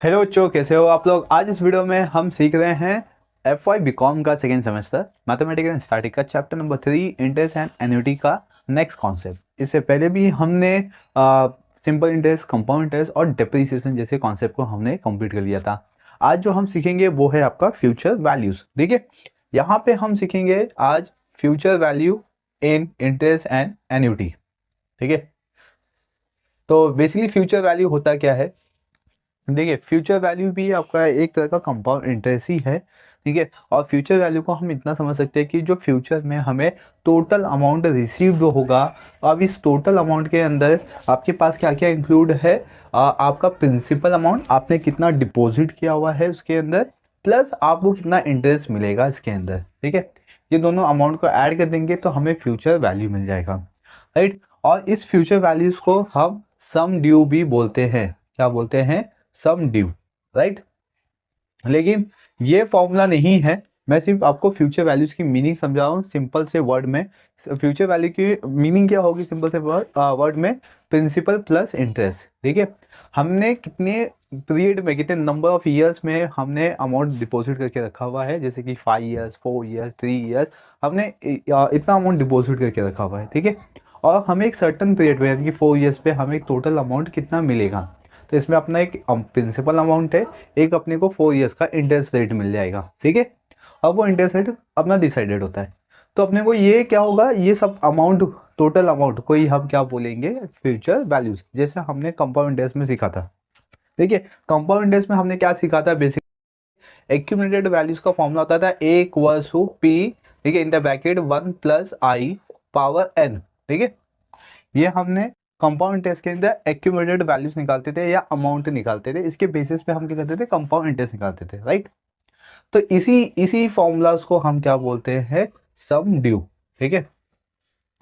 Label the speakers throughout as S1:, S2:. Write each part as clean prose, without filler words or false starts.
S1: Hello बच्चों, कैसे हो आप लोग। आज इस वीडियो में हम सीख रहे हैं FY बीकॉम का second semester mathematics and static का chapter number 3 interest and annuity का नेक्स्ट कॉन्सेप्ट। इससे पहले भी हमने सिंपल इंटरेस्ट, कंपाउंड इंटरेस्ट और डेप्रिसिएशन जैसे कॉन्सेप्ट को हमने कंप्लीट कर लिया था। आज जो हम सीखेंगे वो है आपका फ्यूचर वैल्यूज। देखिए, यहाँ पे हम सीखेंगे आज future value in interest and annuity. ठीक है, तो बेसिकली फ्यूचर वैल्यू होता क्या है। देखिए, फ्यूचर वैल्यू भी आपका एक तरह का कंपाउंड इंटरेस्ट ही है। ठीक है, और फ्यूचर वैल्यू को हम इतना समझ सकते हैं कि जो फ्यूचर में हमें टोटल अमाउंट रिसीव्ड होगा, अब इस टोटल अमाउंट के अंदर आपके पास क्या क्या इंक्लूड है। आपका प्रिंसिपल अमाउंट, आपने कितना डिपॉजिट किया हुआ है उसके अंदर, प्लस आपको कितना इंटरेस्ट मिलेगा इसके अंदर। ठीक है, ये दोनों अमाउंट को ऐड कर देंगे तो हमें फ्यूचर वैल्यू मिल जाएगा, राइट। और इस फ्यूचर वैल्यूज को हम सम ड्यू भी बोलते हैं। क्या बोलते हैं? सम ड्यू, राइट। लेकिन ये फॉर्मूला नहीं है, मैं सिर्फ आपको फ्यूचर वैल्यूज की मीनिंग समझा रहा हूँ सिंपल से वर्ड में। फ्यूचर वैल्यू की मीनिंग क्या होगी सिंपल से वर्ड में? Principal plus interest. ठीक है, हमने कितने पीरियड में, कितने नंबर ऑफ ईयर्स में हमने अमाउंट डिपॉजिट करके रखा हुआ है, जैसे कि 5 ईयर्स, 4 ईयर्स, 3 ईयर्स, हमने इतना अमाउंट डिपॉजिट करके रखा हुआ है। ठीक है, और हमें एक सर्टन पीरियड में यानी कि 4 ईयर्स पे हमें एक टोटल अमाउंट कितना मिलेगा। तो इसमें अपना एक प्रिंसिपल अमाउंट है, एक अपने को 4 ईयर्स का इंटरेस्ट रेट मिल जाएगा। ठीक है, अब वो इंटरेस्ट रेट अपना डिसाइडेड होता है। तो अपने को ये क्या होगा, ये सब अमाउंट, टोटल अमाउंट को ही हम क्या बोलेंगे? फ्यूचर वैल्यूज, जैसे हमने कंपाउंड इंटरेस्ट में सीखा था। देखिए, कंपाउंड इंटरेस्ट में हमने क्या सीखा था? बेसिक एक्यूमुलेटेड वैल्यूज का फॉर्मूला होता था ए इक्वल्स टू पी, ठीक है, in the bracket 1 plus I power N. ठीक है, ये हमने कंपाउंड इंटरेस्ट के अंदर एक्यूमुलेटेड वैल्यूज निकालते थे या अमाउंट निकालते थे, इसके बेसिस पे हम क्या करते थे? कंपाउंड इंटरेस्ट निकालते थे, राइट। तो इसी इसी फॉर्मूलाज को हम क्या बोलते हैं? सम ड्यू। ठीक है,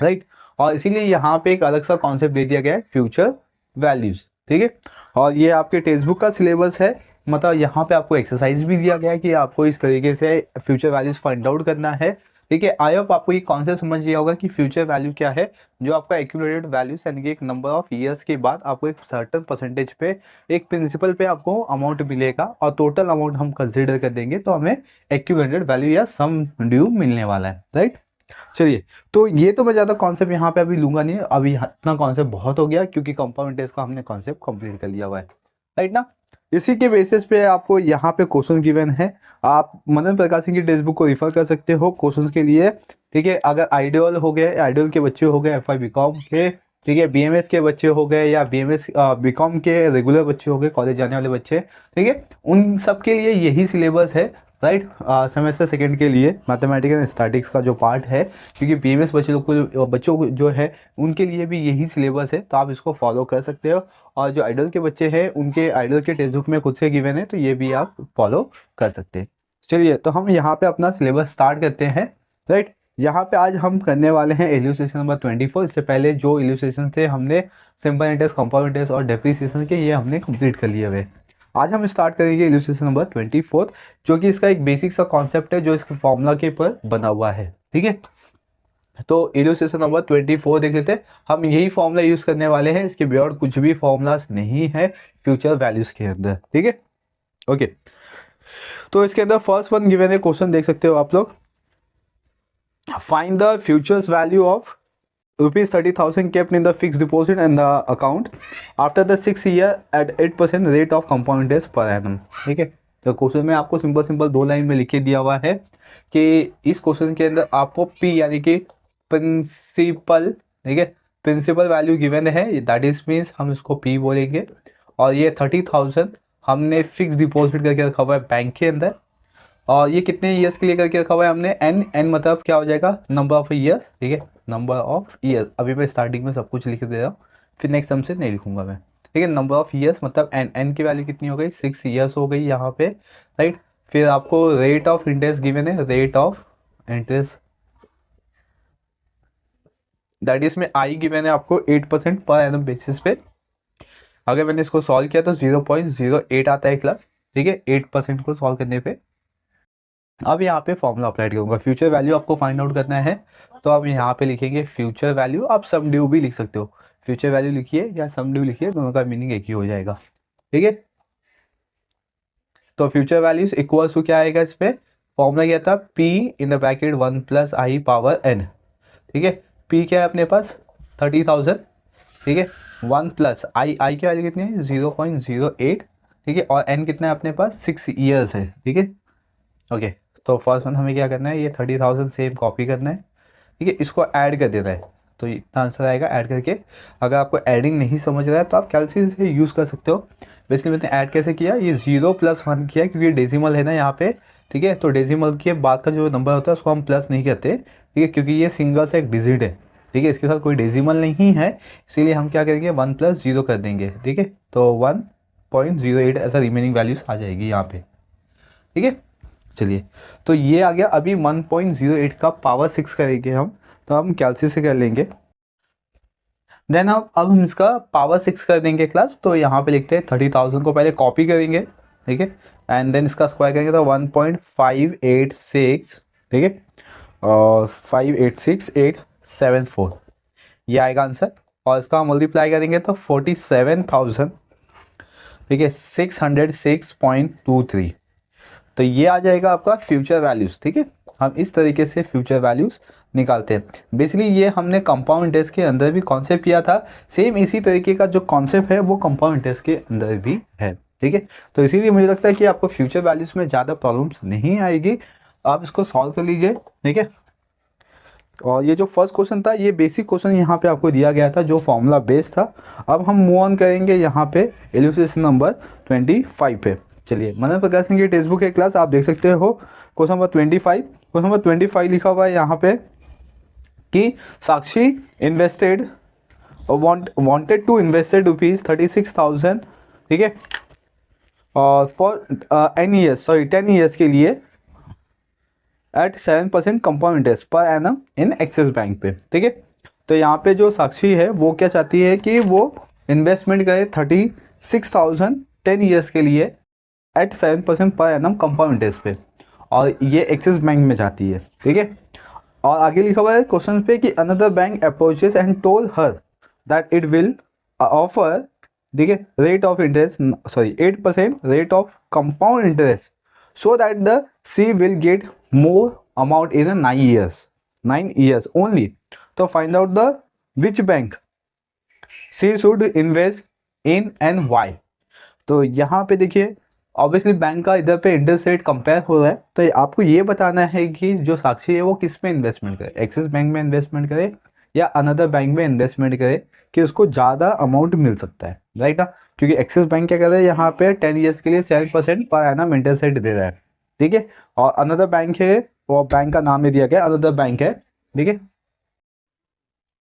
S1: राइट। और इसीलिए यहाँ पे एक अलग सा कॉन्सेप्ट दे दिया गया है, फ्यूचर वैल्यूज। ठीक है, और ये आपके टेक्स्ट बुक का सिलेबस है, मतलब यहाँ पे आपको एक्सरसाइज भी दिया गया है कि आपको इस तरीके से फ्यूचर वैल्यूज फाइंड आउट करना है। ठीक है, आई होप आपको ये कॉन्सेप्ट समझ लिया होगा कि फ्यूचर वैल्यू क्या है। जो आपका एक्यूमुलेटेड वैल्यूज यानी कि एक नंबर ऑफ ईयर्स के बाद आपको एक सर्टन परसेंटेज पे, एक प्रिंसिपल पे आपको अमाउंट मिलेगा और टोटल अमाउंट हम कंसिडर कर देंगे तो हमें एक्यूमुलेटेड वैल्यू या सम ड्यू मिलने वाला है, राइट। चलिए, तो ये तो मैं ज़्यादा कॉन्सेप्ट यहाँ पे अभी लूंगा नहीं, अभी इतना कॉन्सेप्ट बहुत हो गया क्योंकि कंपाउंड इंटरेस्ट का हमने कॉन्सेप्ट कंप्लीट कर लिया हुआ है, राइट ना। इसी के बेसिस पे आपको यहाँ पे क्वेश्चन गिवन है, आप मदन प्रकाश सिंह की टेक्स्ट बुक को रिफर कर सकते हो क्वेश्चंस के लिए। ठीक है, अगर आइडियल हो गए, आइडियल के बच्चे हो गए FY बीकॉम के, ठीक है, BMS के बच्चे हो गए या BMS बीकॉम के रेगुलर बच्चे हो गए, कॉलेज जाने वाले बच्चे, ठीक है, उन सब के लिए यही सिलेबस है, राइट। सेमेस्टर सेकेंड के लिए मैथमेटिक्स एंड स्टैटिक्स का जो पार्ट है, क्योंकि BMS बच्चे लोग को, बच्चों को जो है उनके लिए भी यही सिलेबस है, तो आप इसको फॉलो कर सकते हो। और जो आइडल के बच्चे हैं उनके आइडल के टेक्स्ट बुक में खुद से गिवन है, तो ये भी आप फॉलो कर सकते हैं। चलिए, तो हम यहाँ पे अपना सिलेबस स्टार्ट करते हैं, राइट। यहाँ पे आज हम करने वाले हैं इल्यूस्ट्रेशन नंबर 24। इससे पहले जो इल्यूस्ट्रेशन थे हमने सिंपल इंटरेस्ट, कंपाउंड इंटरेस्ट और डेप्रिसिएशन के, ये हमने कंप्लीट कर लिए हुए। आज हम स्टार्ट करेंगे इल्यूस्ट्रेशन नंबर 24, जो कि इसका एक बेसिक सा कॉन्सेप्ट है जो इसके फॉर्मूला के ऊपर बना हुआ है। ठीक है, तो इल्यूस्ट्रेशन नंबर 24 देख लेते हैं। हम यही फॉर्मूला यूज करने वाले हैं, इसके बियॉन्ड कुछ भी फॉर्मूलाज नहीं है फ्यूचर वैल्यूज के अंदर। ठीक है, ओके। तो इसके अंदर फर्स्ट वन गिवन है, क्वेश्चन देख सकते हो आप लोग। Find the futures value of ₹30,000 kept in the fixed deposit and the account after the 6 year at 8% rate of compound interest per annum। ठीक है, तो क्वेश्चन में आपको सिंपल सिंपल 2 लाइन में लिख के दिया हुआ है कि इस क्वेश्चन के अंदर आपको पी यानी कि प्रिंसिपल, ठीक है, प्रिंसिपल वैल्यू गिवन है, दैट इज मीन्स हम इसको पी बोलेंगे। और ये 30,000 हमने फिक्स डिपॉजिट करके रखा हुआ है बैंक के अंदर, और ये कितने ईयर्स के लिए करके रखा हुआ है हमने? एन, एन मतलब क्या हो जाएगा? Number of years. ठीक है, नंबर ऑफ ईयर्स, अभी मैं स्टार्टिंग में सब कुछ लिख दे रहा हूँ, फिर नेक्स्ट टर्म से नहीं लिखूंगा मैं। ठीक है, नंबर ऑफ ईयर्स मतलब एन, एन की वैल्यू कितनी हो गई? 6 ईयर्स हो गई यहाँ पे, राइट। फिर आपको रेट ऑफ इंटरेस्ट गिवन है, rate of interest that is में आई गिवन है आपको 8% पर एनम बेसिस पे। अगर मैंने इसको सॉल्व किया तो 0.08 आता है क्लास। ठीक है, 8% को सॉल्व करने पे अब यहाँ पे फॉर्मूला अप्लाई करूंगा। फ्यूचर वैल्यू आपको फाइंड आउट करना है, तो अब यहाँ पे लिखेंगे फ्यूचर वैल्यू। आप सम ड्यू भी लिख सकते हो, फ्यूचर वैल्यू लिखिए या सम ड्यू लिखिए, दोनों का मीनिंग एक ही हो जाएगा। ठीक है, तो फ्यूचर वैल्यूज इक्वल्स टू क्या आएगा, इस पे फॉर्मूला क्या था, P in the bracket 1 plus I power n, ठीक है। P क्या है अपने पास 30,000, ठीक है। 1 प्लस आई की वैल्यू कितनी है 0.08, ठीक है। और n कितना है अपने पास 6 ईयर्स है, ठीक है। ओके, तो फर्स्ट वन हमें क्या करना है, ये 30,000 सेम कॉपी करना है, ठीक है। इसको ऐड कर देना है, तो इतना आंसर आएगा ऐड करके। अगर आपको एडिंग नहीं समझ रहा है तो आप कैलकुलेटर से यूज़ कर सकते हो। बेसिकली मैंने ऐड कैसे किया, ये 0+1 किया क्योंकि डेसिमल है ना यहाँ पे, ठीक है। तो डेसिमल के बाद का जो नंबर होता है उसको हम प्लस नहीं करते, ठीक है, क्योंकि ये सिंगल से एक डिजिट है, ठीक है। इसके साथ कोई डेसिमल नहीं है, इसीलिए हम क्या करेंगे 1 + 0 कर देंगे, ठीक है। तो 1.08 ऐसा रिमेनिंग वैल्यूज आ जाएगी यहाँ पे, ठीक है। चलिए, तो ये आ गया। अभी 1.08 का पावर 6 करेंगे हम, तो हम कैलकुलेटर से कर लेंगे। देन अब हम इसका पावर 6 कर देंगे क्लास। तो यहाँ पे लिखते हैं 30,000 को पहले कॉपी करेंगे, ठीक है। एंड देन इसका स्क्वायर करेंगे तो 1.586, ठीक है, और 586874 ये आएगा आंसर। और इसका मल्टीप्लाई करेंगे तो 47,000, ठीक है, 606.23, तो ये आ जाएगा आपका फ्यूचर वैल्यूज़, ठीक है। हम इस तरीके से फ्यूचर वैल्यूज़ निकालते हैं। बेसिकली ये हमने कंपाउंड इंटरेस्ट के अंदर भी कॉन्सेप्ट किया था, सेम इसी तरीके का जो कॉन्सेप्ट है वो कंपाउंड इंटरेस्ट के अंदर भी है, ठीक है। तो इसीलिए मुझे लगता है कि आपको फ्यूचर वैल्यूज़ में ज़्यादा प्रॉब्लम्स नहीं आएगी, आप इसको सॉल्व कर लीजिए, ठीक है। और ये जो फर्स्ट क्वेश्चन था ये बेसिक क्वेश्चन यहाँ पे आपको दिया गया था जो फॉर्मूला बेस्ड था। अब हम मूव ऑन करेंगे यहाँ पे इलस्ट्रेशन नंबर 25 पे। चलिए, मनन प्रकाश सिंह की टेक्स्ट बुक है क्लास, आप देख सकते हो क्वेश्चन नंबर 25। क्वेश्चन नंबर 25 लिखा हुआ है यहाँ पे कि Sakshi invested wanted to invested ₹36,000, ठीक है, और for N years, sorry 10 years के लिए एट 7% कंपाउंड इंटरेस्ट पर एनम इन एक्सिस बैंक पे, ठीक है। तो यहाँ पे जो साक्षी है वो क्या चाहती है कि वो इन्वेस्टमेंट करे 36,000 10 ईयर्स के लिए at 7% per annum compound interest पे, और ये एक्सिस बैंक में चाहती है, ठीक है। और आगे लिखा हुआ है क्वेश्चन पे कि another bank approaches and told her that it will offer, ठीक है, rate of interest, sorry 8% rate of compound interest so that the she will get more amount in a 9 years only. तो find out the which bank she should invest in and why. तो यहाँ पे देखिए obviously bank का इधर पे interest rate compare हो रहा है, तो आपको ये बताना है कि जो साक्षी है वो किस में इन्वेस्टमेंट करे, एक्सिस बैंक में इन्वेस्टमेंट करे या अनदर बैंक में इन्वेस्टमेंट करे कि उसको ज़्यादा अमाउंट मिल सकता है, राइट ना। क्योंकि एक्सिस बैंक क्या कर रहा है यहाँ पे 10 ईयर्स के लिए 7% पर एनम इंटरेस्ट रेट दे रहा है, ठीक है। और अनदर बैंक है, वो बैंक का नाम नहीं दिया गया, अनदर बैंक है, ठीक है।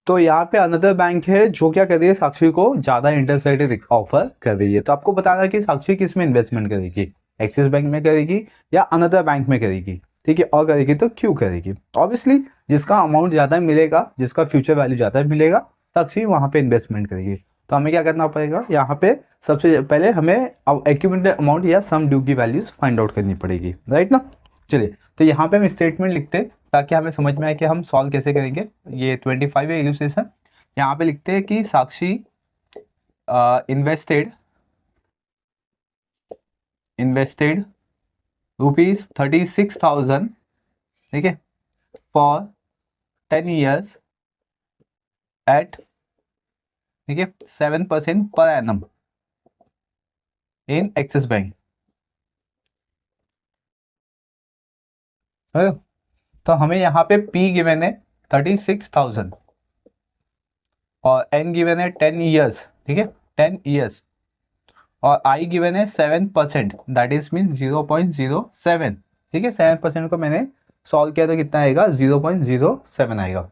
S1: तो यहाँ पे अनदर बैंक है जो क्या कर रही है, साक्षी को ज़्यादा इंटरेस्ट रेट ऑफर कर रही है। तो आपको बताना है कि साक्षी किस में इन्वेस्टमेंट करेगी, एक्सिस बैंक में करेगी या अनदर बैंक में करेगी, ठीक है। और करेगी तो क्यों करेगी, ऑब्वियसली जिसका अमाउंट ज़्यादा मिलेगा, जिसका फ्यूचर वैल्यू ज़्यादा मिलेगा, साक्षी वहाँ पे इन्वेस्टमेंट करेगी। तो हमें क्या करना पड़ेगा, यहाँ पे सबसे पहले हमें एक्यूमुलेटेड अमाउंट या सम ड्यू की वैल्यूज फाइंड आउट करनी पड़ेगी, राइट ना। चलिए, तो यहाँ पे हम स्टेटमेंट लिखते हैं ताकि हमें समझ में आए कि हम सॉल्व कैसे करेंगे। ये 25 है इलस्ट्रेशन। यहाँ पे लिखते हैं कि साक्षी इन्वेस्टेड ₹36,000, ठीक है, फॉर 10 ईयर्स एट, ठीक है, 7% पर एनम इन एक्सिस बैंक। तो हमें यहाँ पे P गिवन है 36,000 और N गिवन है 10 ईयर्स, ठीक है, 10 ईयर्स, और I गिवन है 7%, दैट इज मीन 0.07, ठीक है। 7% को मैंने सॉल्व किया तो कितना आएगा 0.07 आएगा।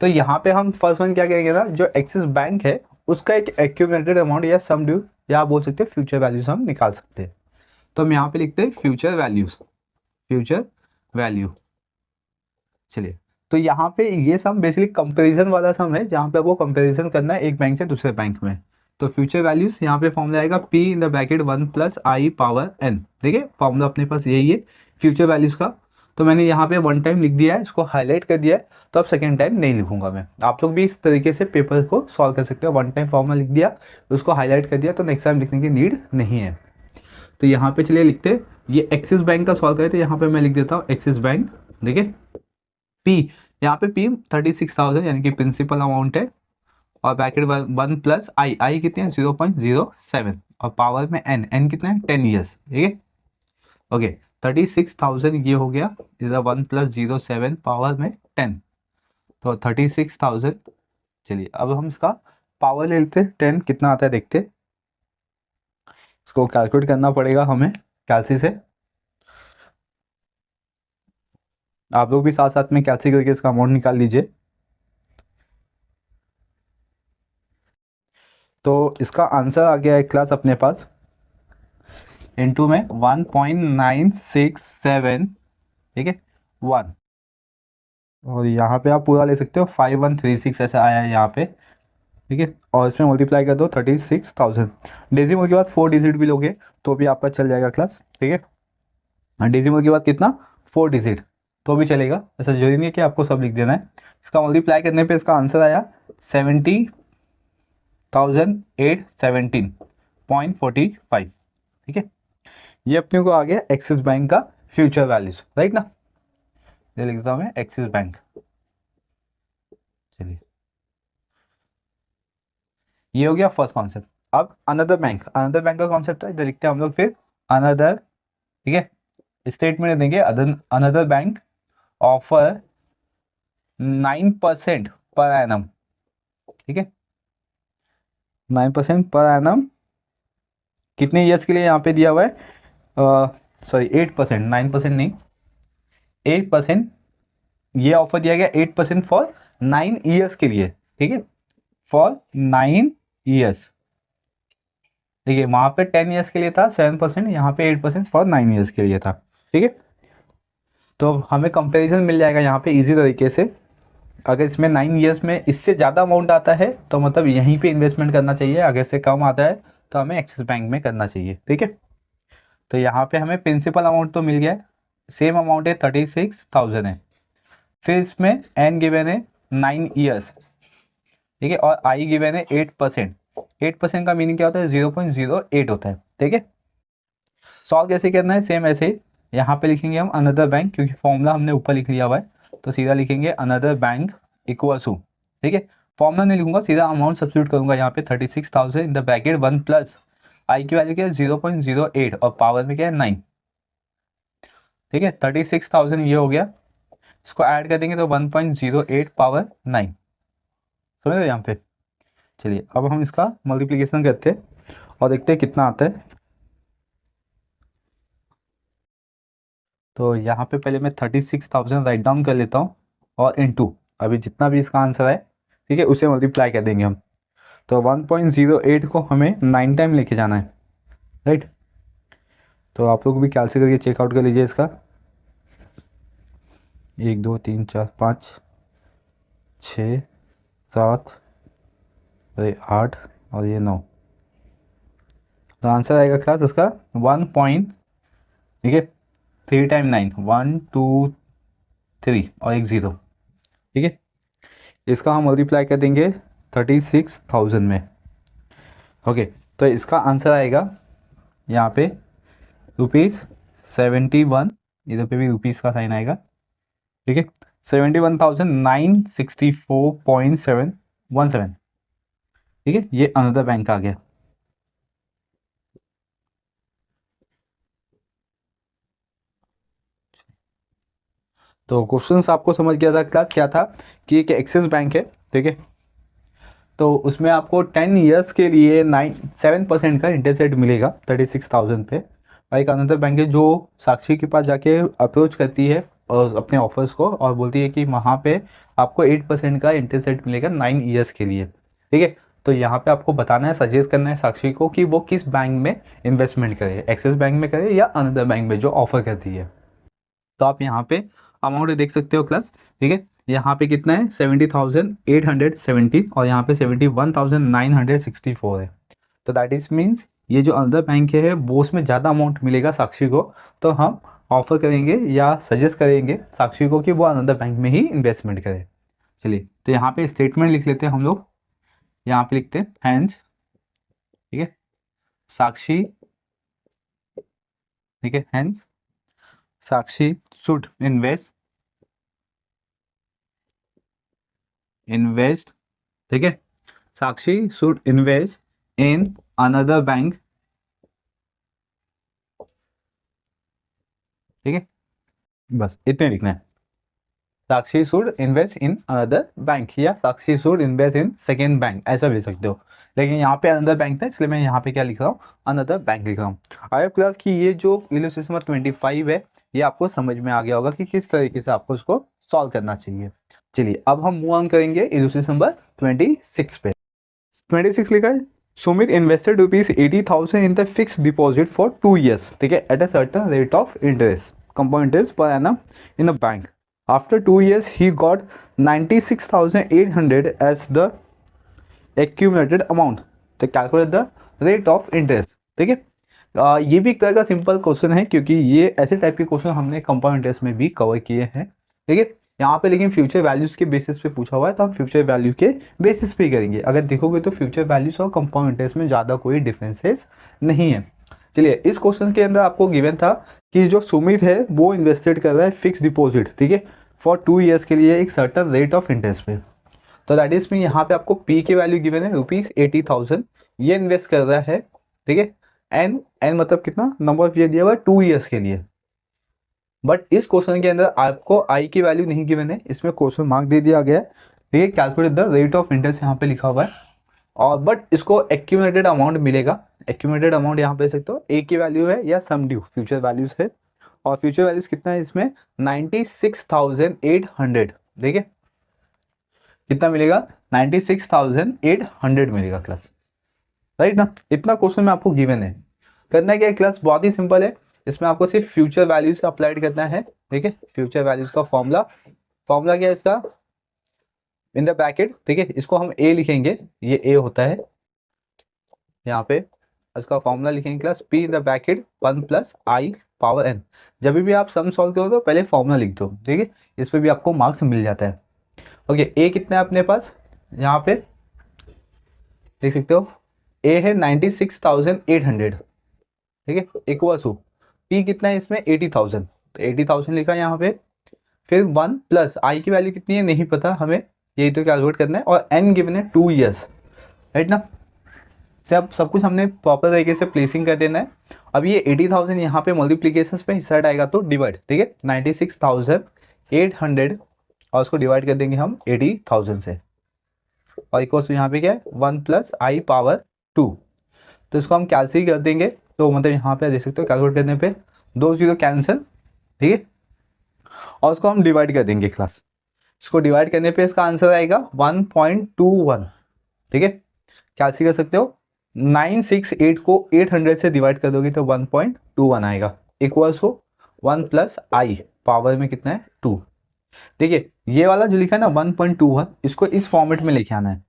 S1: तो यहाँ पे हम फर्स्ट वन क्या करेंगे ना, जो एक्सिस बैंक है उसका एक एक्यूमुलेटेड अमाउंट या सम ड्यू या आप बोल सकते हैं फ्यूचर वैल्यूज हम निकाल सकते हैं। तो हम यहाँ पे लिखते हैं फ्यूचर वैल्यू। चलिए, तो यहाँ पे ये सम बेसिकली कंपैरिजन वाला सम है जहाँ पे आपको कंपैरिजन करना है एक बैंक से दूसरे बैंक में। तो फ्यूचर वैल्यूज यहाँ पे फॉर्मूला आएगा P in the bracket 1 + I power n, देखिए फॉर्मूला अपने पास यही है फ्यूचर वैल्यूज का। तो मैंने यहाँ पे 1 टाइम लिख दिया है, इसको हाईलाइट कर दिया है, तो अब सेकेंड टाइम नहीं लिखूंगा मैं। आप लोग भी इस तरीके से पेपर को सॉल्व कर सकते हो, 1 टाइम फॉर्मूला लिख दिया, उसको हाईलाइट कर दिया, तो नेक्स्ट टाइम लिखने की नीड नहीं है। तो यहाँ पे चलिए लिखते, ये एक्सिस बैंक का सॉल्व करें तो यहाँ पे मैं लिख देता हूँ एक्सिस बैंक, देखिए पी, यहाँ पे पी 36,000 यानी कि प्रिंसिपल अमाउंट है, और ब्रैकेट 1 प्लस आई, आई कितने हैं 0.07, और पावर में एन, एन कितना है 10 ईयर्स, ठीक है। ओके 36,000 ये हो गया, इधर 1 प्लस 0.7 पावर में 10, तो 36,000। चलिए अब हम इसका पावर ले लेते हैं, 10 कितना आता है देखते, इसको कैलकुलेट करना पड़ेगा हमें कैलसी से, आप लोग भी साथ साथ में कैलसी करके इसका अमाउंट निकाल लीजिए। तो इसका आंसर आ गया है क्लास अपने पास, इनटू में 1.967, ठीक है 1, और यहाँ पे आप पूरा ले सकते हो 5136 ऐसा आया है यहाँ पे, ठीक है, और इसमें मल्टीप्लाई कर दो 36,000, डेसिमल के बाद 4 डिजिट भी लोगे तो भी आपका चल जाएगा क्लास, ठीक है। डेसिमल के बाद कितना 4 डिजिट तो भी चलेगा, ऐसा जरूरी नहीं है कि आपको सब लिख देना है। इसका मल्टीप्लाई करने पे इसका आंसर आया 70,817.45, ठीक है। ये अपने को आ गया एक्सिस बैंक का फ्यूचर वैल्यूज, राइट ना, ये लिखता हूँ मैं एक्सिस बैंक। चलिए ये हो गया फर्स्ट कॉन्सेप्ट। अब अनदर बैंक, अनदर बैंक का कॉन्सेप्ट है, इधर लिखते हैं हम लोग फिर अनदर, ठीक है, स्टेटमेंट देंगे another bank offer 9% per annum, ठीक है 9% पर एनम, कितने ईयर्स के लिए यहाँ पे दिया हुआ है, सॉरी 8%, 9% नहीं 8%, ये ऑफर दिया गया 8% फॉर 9 ईयर्स के लिए, ठीक है फॉर 9 ईयर्स, देखिए वहां पे 10 ईयर्स के लिए था 7%, यहाँ पे 8% फॉर 9 ईयर्स के लिए था, ठीक है। तो हमें कंपैरिजन मिल जाएगा यहाँ पे इजी तरीके से, अगर इसमें 9 ईयर्स में इससे ज़्यादा अमाउंट आता है तो मतलब यहीं पे इन्वेस्टमेंट करना चाहिए, अगर इससे कम आता है तो हमें एक्सिस बैंक में करना चाहिए, ठीक है। तो यहाँ पे हमें प्रिंसिपल अमाउंट तो मिल गया है, सेम अमाउंट है 36,000 है, फिर इसमें एन गिवन है 9 ईयर्स, ठीक है, और आई गिवन है 8%, 8% का मीनिंग क्या होता है 0.08 होता है, ठीक है। सॉल्व कैसे करना है, सेम ऐसे ही यहाँ पे लिखेंगे हम अनदर बैंक, क्योंकि फॉर्मूला हमने ऊपर लिख लिया हुआ है, तो सीधा लिखेंगे अनदर बैंक इक्वल टू, ठीक है, फॉर्मूला नहीं लिखूंगा, सीधा अमाउंट सब्स्टिट्यूट करूंगा यहाँ पे 36,000 इन द ब्रैकेट 1 प्लस आई की वैल्यू क्या है 0.08 और पावर में क्या है 9, ठीक है 36,000 ये हो गया, इसको ऐड कर देंगे तो 1.08 पावर 9, समझ रहे यहाँ पे। चलिए अब हम इसका मल्टीप्लीकेशन करते हैं और देखते हैं कितना आता है। तो यहाँ पे पहले मैं 36,000 राइट डाउन कर लेता हूँ, और इनटू अभी जितना भी इसका आंसर है, ठीक है उसे मल्टीप्लाई कर देंगे हम, तो 1.08 को हमें 9 टाइम लेके जाना है, राइट। तो आप लोग भी कैलसी करके चेकआउट कर लीजिए इसका, 1 2 3 4 5 6 7 अरे 8 और ये 9, तो आंसर आएगा क्लास इसका 1 पॉइंट, ठीक है 3 टाइम 9 1 2 3 और एक 0, ठीक है। इसका हम मल्टीप्लाई कर देंगे 36,000 में, ओके। तो इसका आंसर आएगा यहाँ पे ₹71, इधर पे भी रुपीज़ का साइन आएगा, ठीक है 71,964.717, ठीक है, ये अनदर बैंक आ गया। तो क्वेश्चंस आपको समझ गया था क्लास, क्या था कि एक एक्सिस बैंक है, ठीक है, तो उसमें आपको 10 ईयर्स के लिए 7% का इंटरेस्ट रेट मिलेगा 36,000 पे, और एक अनदर बैंक है जो साक्षी के पास जाके अप्रोच करती है और अपने ऑफर्स को और बोलती है कि वहाँ पे आपको 8% का इंटरेस्ट रेट मिलेगा 9 ईयर्स के लिए, ठीक है। तो यहाँ पे आपको बताना है, सजेस्ट करना है साक्षी को कि वो किस बैंक में इन्वेस्टमेंट करे, एक्सिस बैंक में करे या अनदर बैंक में जो ऑफर करती है। तो आप यहाँ पे अमाउंट देख सकते हो क्लास, ठीक है, यहाँ पे कितना है 70,870 और यहाँ पे 71,964 है, तो दैट इज मीन्स ये जो अनदर बैंक है वो उसमें ज़्यादा अमाउंट मिलेगा साक्षी को, तो हम ऑफर करेंगे या सजेस्ट करेंगे साक्षी को कि वो अनदर बैंक में ही इन्वेस्टमेंट करे। चलिए तो यहाँ पे स्टेटमेंट लिख लेते हैं हम लोग, यहाँ पे लिखते हैं हैंस, ठीक है, साक्षी ठीक है, हेंस साक्षी शुड इन्वेस्ट, ठीक है, Sakshi should invest in another bank, ठीक है, बस इतने लिखना है। Sakshi should invest in another bank या Sakshi should invest in second bank, ऐसा भी लिख सकते हो, लेकिन यहाँ पे अनदर बैंक था इसलिए मैं यहाँ पे क्या लिख रहा हूँ, अनदर बैंक लिख रहा हूँ। आई होप क्लास की ये जो इलस्ट्रेशन नंबर 25 है ये आपको समझ में आ गया होगा कि किस तरीके से आपको इसको सॉल्व करना चाहिए। चलिए अब हम मूव ऑन करेंगे इलस्ट्रेशन नंबर 26 पे। 26 लिखा है, Sumit invested ₹80,000 in the fix deposit for 2 years, ठीक है, at a certain rate of interest, compound interest पर annum in a bank. After 2 years, he got 96,800 as the accumulated amount. तो calculate the rate of interest, ठीक है। ये भी एक तरह का सिंपल क्वेश्चन है क्योंकि ये ऐसे टाइप के क्वेश्चन हमने कंपाउंड इंटरेस्ट में भी कवर किए हैं, ठीक है। यहाँ पे लेकिन फ्यूचर वैल्यूज के बेसिस पे पूछा हुआ है तो हम फ्यूचर वैल्यू के बेसिस पे ही करेंगे। अगर देखोगे तो फ्यूचर वैल्यूज और कंपाउंड इंटरेस्ट में ज़्यादा कोई डिफरेंसेस नहीं है। चलिए इस क्वेश्चन के अंदर आपको गिवन था कि जो सुमित है वो इन्वेस्टेड कर रहा है फिक्स डिपॉजिट, ठीक है, फॉर 2 years के लिए एक सर्टन रेट ऑफ इंटरेस्ट पे। तो दैट इज में यहाँ पे आपको पी की वैल्यू गिवन है ₹80,000, ये इन्वेस्ट कर रहा है, ठीक है। एन मतलब कितना नंबर ऑफ ईयर दिया हुआ है 2 years के लिए। बट इस क्वेश्चन के अंदर आपको आई की वैल्यू नहीं गिवन है, इसमें क्वेश्चन मार्क दे दिया गया है, ठीक है, calculate the rate of interest यहाँ पे लिखा हुआ है। और बट इसको एक्यूमुलेटेड अमाउंट मिलेगा, एक्यूमुलेटेड अमाउंट यहाँ पे देख सकते हो, ए की वैल्यू है या सम ड्यू फ्यूचर वैल्यूज है, और फ्यूचर वैल्यूज कितना है इसमें 96,800, ठीक है, कितना मिलेगा 96,800 मिलेगा क्लास, राइट ना। इतना क्वेश्चन में आपको गिवन है। करना क्या है क्लास, बहुत ही सिंपल है, इसमें आपको सिर्फ फ्यूचर वैल्यूज अप्लाइड करना है, ठीक है। फ्यूचर वैल्यूज का फॉर्मूला क्या है इसका, इन द ब्रैकेट, ठीक है, इसको हम ए लिखेंगे, ये ए होता है यहाँ पे, इसका फॉर्मूला लिखेंगे class P in the bracket 1 + i power n। जब भी आप सम सॉल्व करो तो पहले फॉर्मूला लिख दो, ठीक है, इस पर भी आपको मार्क्स मिल जाता है। ओके, ए कितना है अपने पास, यहाँ पे देख सकते हो, ए है 96,800, ठीक है, इक्वल टू पी कितना है इसमें 80,000, तो 80,000 लिखा है यहाँ पे, फिर 1 + i की वैल्यू कितनी है नहीं पता हमें, यही तो कैलकुलेट करना है, और n गिवन है 2 years, राइट ना। सब कुछ हमने प्रॉपर तरीके से प्लेसिंग कर देना है। अब ये 80,000 यहाँ पे मल्टीप्लीकेशन पे इस साइड आएगा तो डिवाइड, ठीक है, 96,800 और उसको डिवाइड कर देंगे हम 80,000 से, और इक्वल्स तो यहाँ पे क्या है 1 + i पावर 2, तो इसको हम कैंसिल कर देंगे, तो मतलब यहाँ पे देख सकते हो कैलकुलेट करने पे 2 0 कैंसिल, ठीक है, और उसको हम डिवाइड कर देंगे क्लास, इसको डिवाइड करने पे इसका आंसर आएगा 1.21, ठीक है, कैंसिल कर सकते हो, 968 को 800 से डिवाइड कर दोगे तो 1.21 आएगा, इक्वल्स हो 1 + i पावर में कितना है 2, ठीक है। ये वाला जो लिखा है ना 1.21, इसको इस फॉर्मेट में लेके आना है,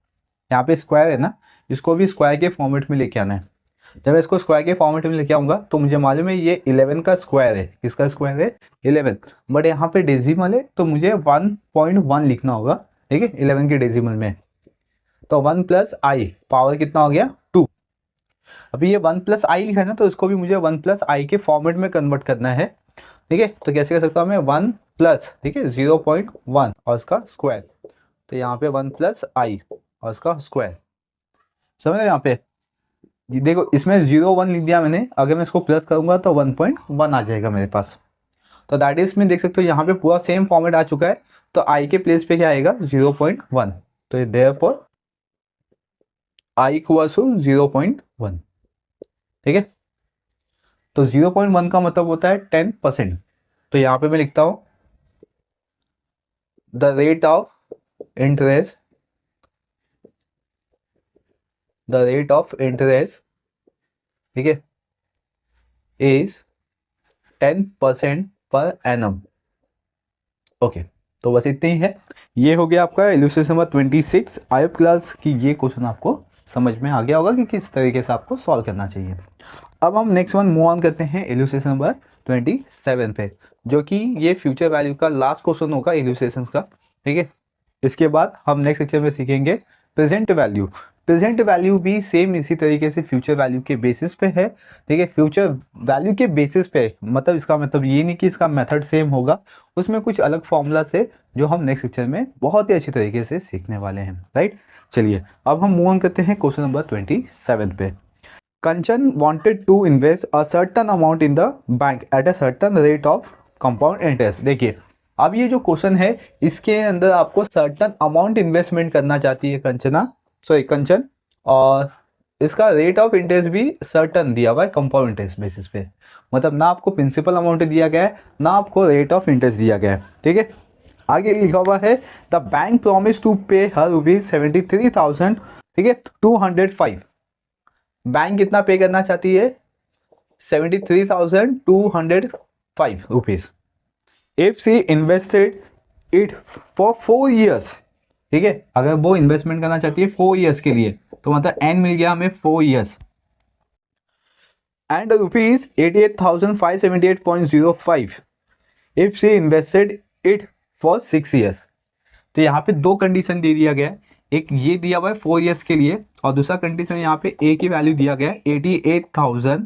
S1: यहाँ पे स्क्वायर है ना, इसको भी स्क्वायर के फॉर्मेट में लेके आना है। जब मैं इसको स्क्वायर के फॉर्मेट में लेके आऊँगा तो मुझे मालूम है ये 11 का स्क्वायर है, किसका स्क्वायर है 11, बट यहाँ पे डेसिमल है तो मुझे 1.1 लिखना होगा, ठीक है, 11 के डेसिमल में, तो 1 + i पावर कितना हो गया 2। अभी ये 1 + i लिखा है ना, तो इसको भी मुझे 1 + i के फॉर्मेट में कन्वर्ट करना है, ठीक है, तो कैसे कर सकता हूँ मैं 1 +, ठीक है, 0.1 और इसका स्क्वायर, तो यहाँ पे 1 + i और इसका स्क्वायर, समझ रहे यहाँ पे, ये देखो इसमें 0.1 लिख दिया मैंने, अगर मैं इसको प्लस करूँगा तो 1.1 आ जाएगा मेरे पास, तो दैट इज में देख सकते हो यहाँ पे पूरा सेम फॉर्मेट आ चुका है, तो i के प्लेस पे क्या आएगा 0.1, तो देयरफॉर i इक्वल्स टू 0.1, ठीक है, तो 0.1 का मतलब होता है 10%, तो यहाँ पे मैं लिखता हूँ द रेट ऑफ इंटरेस्ट, ठीक है, इज 10% पर एनम। ओके, तो बस इतनी ही है, ये हो गया आपका illustration number 26। I hope class की ये क्वेश्चन आपको समझ में आ गया होगा कि किस तरीके से आपको सॉल्व करना चाहिए। अब हम नेक्स्ट वन मूव ऑन करते हैं इलस्ट्रेशन नंबर 27 पे, जो कि ये फ्यूचर वैल्यू का लास्ट क्वेश्चन होगा इलस्ट्रेशन का, ठीक है। इसके बाद हम नेक्स्ट लेक्चर में सीखेंगे प्रेजेंट वैल्यू। प्रेजेंट वैल्यू भी सेम इसी तरीके से फ्यूचर वैल्यू के बेसिस पे है। ठीक है, फ्यूचर वैल्यू के बेसिस पे मतलब इसका मतलब ये नहीं कि इसका मेथड सेम होगा, उसमें कुछ अलग फॉर्मूला से जो हम नेक्स्ट लेक्चर में बहुत ही अच्छी तरीके से सीखने वाले हैं। राइट, चलिए अब हम मूव ऑन करते हैं क्वेश्चन नंबर 27 पे। Kanchan wanted to invest a certain amount in the bank at a certain rate of compound interest. देखिए अब ये जो क्वेश्चन है इसके अंदर आपको सर्टन अमाउंट इन्वेस्टमेंट करना चाहती है कंचन, और इसका रेट ऑफ इंटरेस्ट भी सर्टन दिया हुआ है कंपाउंड इंटरेस्ट बेसिस पे। मतलब ना आपको प्रिंसिपल अमाउंट दिया गया है ना आपको रेट ऑफ इंटरेस्ट दिया गया है। ठीक है, आगे लिखा हुआ है द बैंक प्रॉमिस टू पे हर ₹73,000, ठीक है, 205। बैंक कितना पे करना चाहती है? 73,205 rupees. If she invested it for 4 years, ठीक है, अगर वो इन्वेस्टमेंट करना चाहती है 4 years के लिए तो मतलब एन मिल गया हमें 4 years and ₹88,578.05 if she invested it for 6 years। तो यहाँ पे दो कंडीशन दे दिया गया है, एक ये दिया हुआ है 4 years के लिए और दूसरा कंडीशन यहाँ पे ए की वैल्यू दिया गया है 88,000,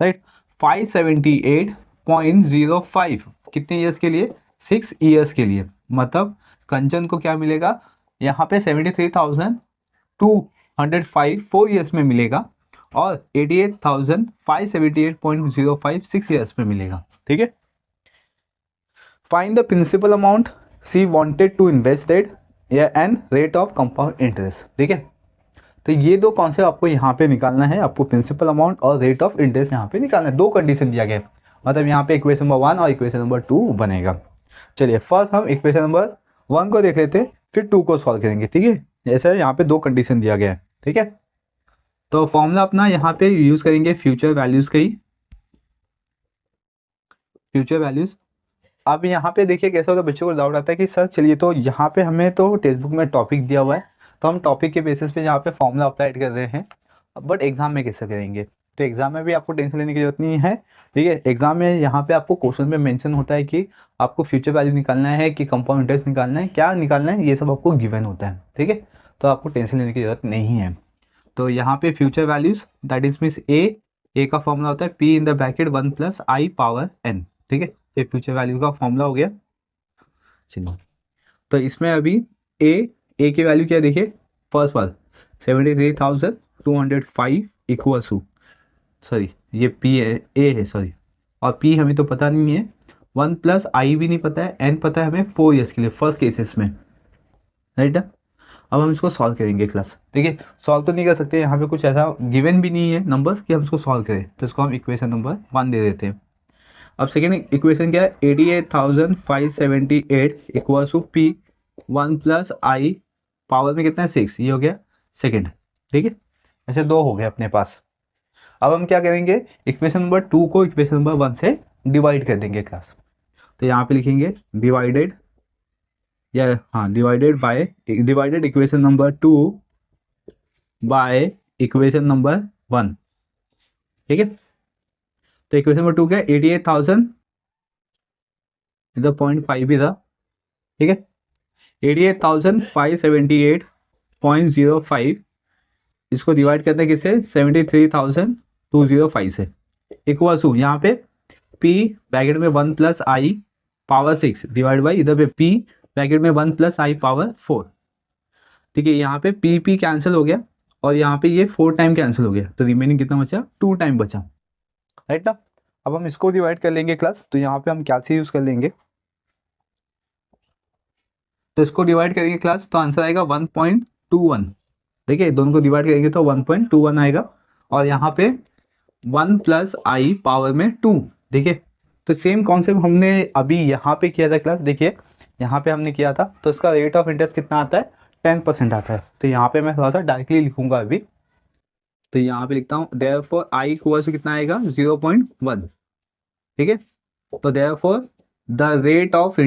S1: राइट, 578.05 कितने ईयर्स के लिए? 6 years के लिए। मतलब कंचन को क्या मिलेगा यहाँ पे? 73,205 4 years में मिलेगा और 88,578.05 6 years में मिलेगा। ठीक है, find the principal amount she wanted to invested and rate of compound interest. ठीक है, तो ये दो कॉन्सेप्ट आपको यहाँ पे निकालना है, आपको प्रिंसिपल अमाउंट और रेट ऑफ इंटरेस्ट यहाँ पे निकालना है। दो कंडीशन दिया गया है, मतलब यहाँ पे इक्वेशन नंबर 1 और इक्वेशन नंबर 2 बनेगा। चलिए फर्स्ट हम इक्वेशन नंबर 1 को देख लेते हैं, फिर 2 को सॉल्व करेंगे। ठीक है, ऐसा यहाँ पे दो कंडीशन दिया गया है। ठीक है, तो फॉर्मूला अपना यहाँ पे यूज करेंगे फ्यूचर वैल्यूज का ही, फ्यूचर वैल्यूज। अब यहाँ पे देखिए कैसा होता है, बच्चों को डाउट आता है कि सर चलिए तो यहाँ पे हमें तो टेक्स्ट बुक में टॉपिक दिया हुआ है तो हम टॉपिक के बेसिस पे यहाँ पे फॉर्मूला अप्लाई कर रहे हैं, बट एग्जाम में कैसे करेंगे? तो एग्जाम में भी आपको टेंशन लेने की जरूरत नहीं है। ठीक है, एग्जाम में यहाँ पे आपको क्वेश्चन में मेंशन होता है कि आपको फ्यूचर वैल्यू निकालना है कि कंपाउंड इंटरेस्ट निकालना है, क्या निकालना है, ये सब आपको गिवन होता है। ठीक है, तो आपको टेंशन लेने की जरूरत नहीं है। तो यहाँ पे future values that is means A का फॉर्मूला होता है P in the bracket 1 + i power n। ठीक है, ये फ्यूचर वैल्यू का फॉर्मूला हो गया। चलिए तो इसमें अभी ए की वैल्यू क्या है देखिए, फर्स्ट वाला 73,205 इक्वल्स टू, सॉरी ये पी है, ए है सॉरी, और पी हमें तो पता नहीं है, 1 + i भी नहीं पता है, n पता है हमें 4 years के लिए फर्स्ट केसेस में। राइट, अब हम इसको सॉल्व करेंगे क्लास। देखिए सॉल्व तो नहीं कर सकते, यहाँ पे कुछ ऐसा गिवन भी नहीं है नंबर्स कि हम इसको सॉल्व करें, तो इसको हम इक्वेशन नंबर 1 दे देते हैं। अब सेकेंड इक्वेशन क्या है? 88,578 equals to P 1 + i power में कितना है 6, ये हो गया सेकेंड। ठीक है, ऐसे दो हो गए अपने पास। अब हम क्या करेंगे, इक्वेशन नंबर 2 को इक्वेशन नंबर 1 से डिवाइड कर देंगे क्लास। तो यहाँ पे लिखेंगे डिवाइडेड, या हाँ divided equation number 2 by equation number 1। ठीक है, तो इक्वेशन नंबर 2 क्या है? 88,000 इधर 0.5 भी था। ठीक है, 88,578.05 इसको डिवाइड करते हैं किससे? 73,205 से, इक्वल टू यहाँ पे p ब्रैकेट में 1 + i पावर 6 डिवाइड बाई इधर पे p ब्रैकेट में 1 + i पावर 4। ठीक है, यहाँ पे p कैंसिल हो गया और यहाँ पे ये 4 टाइम कैंसिल हो गया, तो रिमेनिंग कितना बचा? 2 टाइम बचा। राइट ना, अब हम इसको डिवाइड कर लेंगे क्लास, तो यहाँ पे हम क्या से यूज कर लेंगे, तो इसको डिवाइड करेंगे क्लास तो आंसर आएगा 1.21। देखिए दोनों को डिवाइड करेंगे तो 1.21 आएगा, और यहाँ पे 1 + i पावर में 2। देखिए तो सेम कॉन्सेप्ट हमने अभी यहाँ पे किया था क्लास। देखिए यहाँ पे हमने किया था तो इसका रेट ऑफ इंटरेस्ट कितना आता है? 10% आता है। तो यहाँ पे मैं थोड़ा सा डायरेक्टली लिखूंगा अभी, तो यहाँ पे लिखता हूँ देयरफॉर i इक्वल्स टू कितना आएगा? 0.1। ठीक है, तो therefore the rate of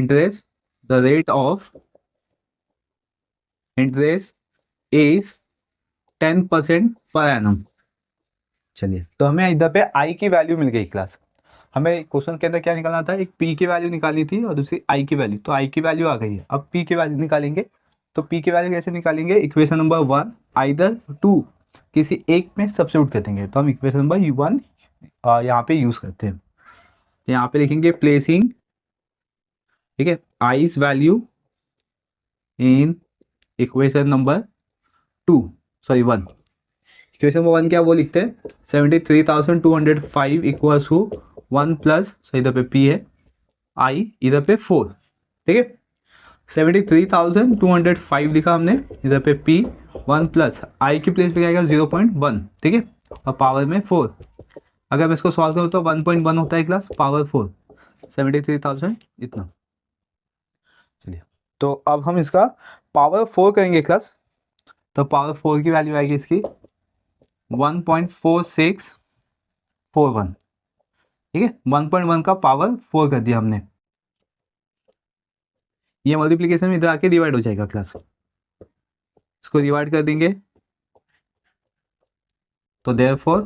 S1: interest is 10% per annum. चलिए तो हमें इधर पे i की वैल्यू मिल गई क्लास। हमें क्वेश्चन के अंदर क्या निकालना था? एक p की वैल्यू निकालनी थी और दूसरी i की वैल्यू, तो i की वैल्यू आ गई है। अब p की वैल्यू निकालेंगे तो p की वैल्यू कैसे निकालेंगे, इक्वेशन नंबर 1 आइदर 2 किसी एक में सब्स्टिट्यूट कर देंगे, तो हम इक्वेशन नंबर 1 यहाँ पे यूज करते हैं। यहाँ पे लिखेंगे प्लेसिंग, ठीक है, ice value in equation number 2 sorry 1। Equation number 1 क्या वो लिखते हैं 73,205 इक्वल्स टू 1 प्लस, सो इधर पे p है, i इधर पे 4, ठीक है। 73,205 लिखा हमने, इधर पे p 1 प्लस i की प्लेस पे क्या आएगा 0.1, ठीक है, और पावर में 4। अगर मैं इसको सॉल्व करूँ तो 1.1 होता है क्लास, पावर 4, 73,000 इतना। चलिए, तो अब हम इसका पावर 4 करेंगे क्लास, तो पावर 4 की वैल्यू आएगी इसकी 1.4641, ठीक है। 1.1 का पावर 4 कर दिया हमने, ये मल्टीप्लिकेशन में इधर आके डिवाइड हो जाएगा क्लास, इसको डिवाइड कर देंगे, तो देयरफॉर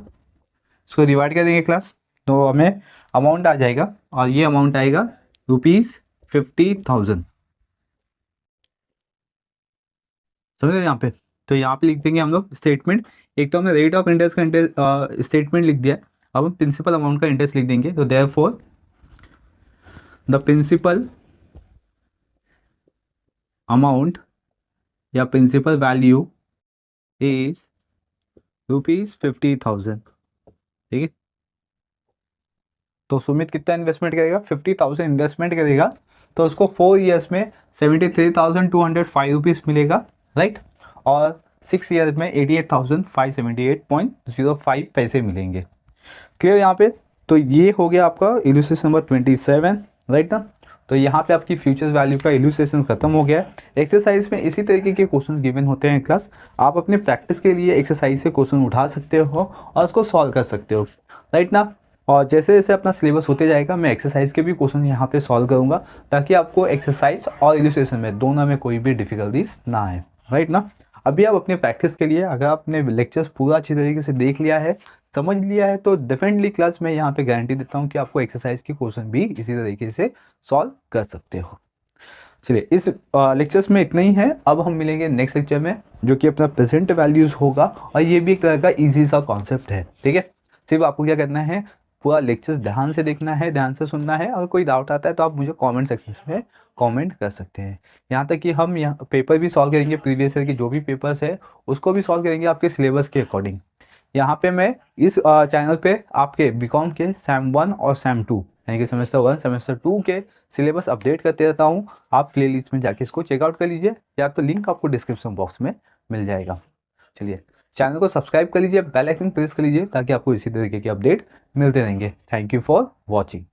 S1: इसको डिवाइड कर देंगे क्लास, तो हमें अमाउंट आ जाएगा, और ये अमाउंट आएगा ₹50,000, समझ रहे यहाँ पे। तो यहाँ पे लिख देंगे हम लोग स्टेटमेंट, एक तो हमने रेट ऑफ इंटरेस्ट का स्टेटमेंट लिख दिया है, अब हम प्रिंसिपल अमाउंट का इंटरेस्ट लिख देंगे, तो देयरफॉर द प्रिंसिपल अमाउंट या प्रिंसिपल वैल्यू इज ₹50,000, ठीक है। तो सुमित कितना इन्वेस्टमेंट करेगा, 50,000 इन्वेस्टमेंट करेगा, तो उसको 4 ईयर्स में 73,205 रुपीज़ मिलेगा, राइट, और 6 ईयर्स में 88,578.05 पैसे मिलेंगे। क्लियर यहाँ पे। तो ये हो गया आपका इलुस्ट्रेशन नंबर 27, राइट ना। तो यहाँ पे आपकी फ्यूचर्स वैल्यू का इलुस्ट्रेशन खत्म हो गया है। एक्सरसाइज में इसी तरीके के क्वेश्चन गिवन होते हैं क्लास, आप अपने प्रैक्टिस के लिए एक्सरसाइज से क्वेश्चन उठा सकते हो और उसको सॉल्व कर सकते हो, राइट ना। और जैसे जैसे अपना सिलेबस होते जाएगा मैं एक्सरसाइज के भी क्वेश्चन यहाँ पे सॉल्व करूँगा, ताकि आपको एक्सरसाइज और इलुस्ट्रेशन में दोनों में कोई भी डिफिकल्टीज ना आए, राइट ना। अभी आप अपने प्रैक्टिस के लिए अगर आपने लेक्चर्स पूरा अच्छी तरीके से देख लिया है, समझ लिया है, तो डेफिनेटली क्लास में यहाँ पे गारंटी देता हूँ कि आपको एक्सरसाइज के क्वेश्चन भी इसी तरीके से सॉल्व कर सकते हो। चलिए, इस लेक्चर्स में इतना ही है। अब हम मिलेंगे नेक्स्ट लेक्चर में, जो कि अपना प्रेजेंट वैल्यूज होगा, और ये भी एक तरह का ईजी सा कॉन्सेप्ट है, ठीक है। सिर्फ आपको क्या करना है, पूरा लेक्चर्स ध्यान से देखना है, ध्यान से सुनना है। अगर कोई डाउट आता है तो आप मुझे कमेंट सेक्शन में कमेंट कर सकते हैं। यहाँ तक कि हम यहाँ पेपर भी सॉल्व करेंगे, प्रीवियस ईयर के जो भी पेपर्स है उसको भी सॉल्व करेंगे आपके सिलेबस के अकॉर्डिंग। यहाँ पे मैं इस चैनल पे आपके बीकॉम के सैम 1 और सैम 2 यानी कि सेमेस्टर 1 सेमेस्टर 2 के सिलेबस अपडेट करते रहता हूँ। आप प्लेलिस्ट में जाके इसको चेकआउट कर लीजिए, या तो लिंक आपको डिस्क्रिप्शन बॉक्स में मिल जाएगा। चलिए, चैनल को सब्सक्राइब कर लीजिए, बेल आइकन प्रेस कर लीजिए, ताकि आपको इसी तरीके के अपडेट मिलते रहेंगे। Thank you for watching.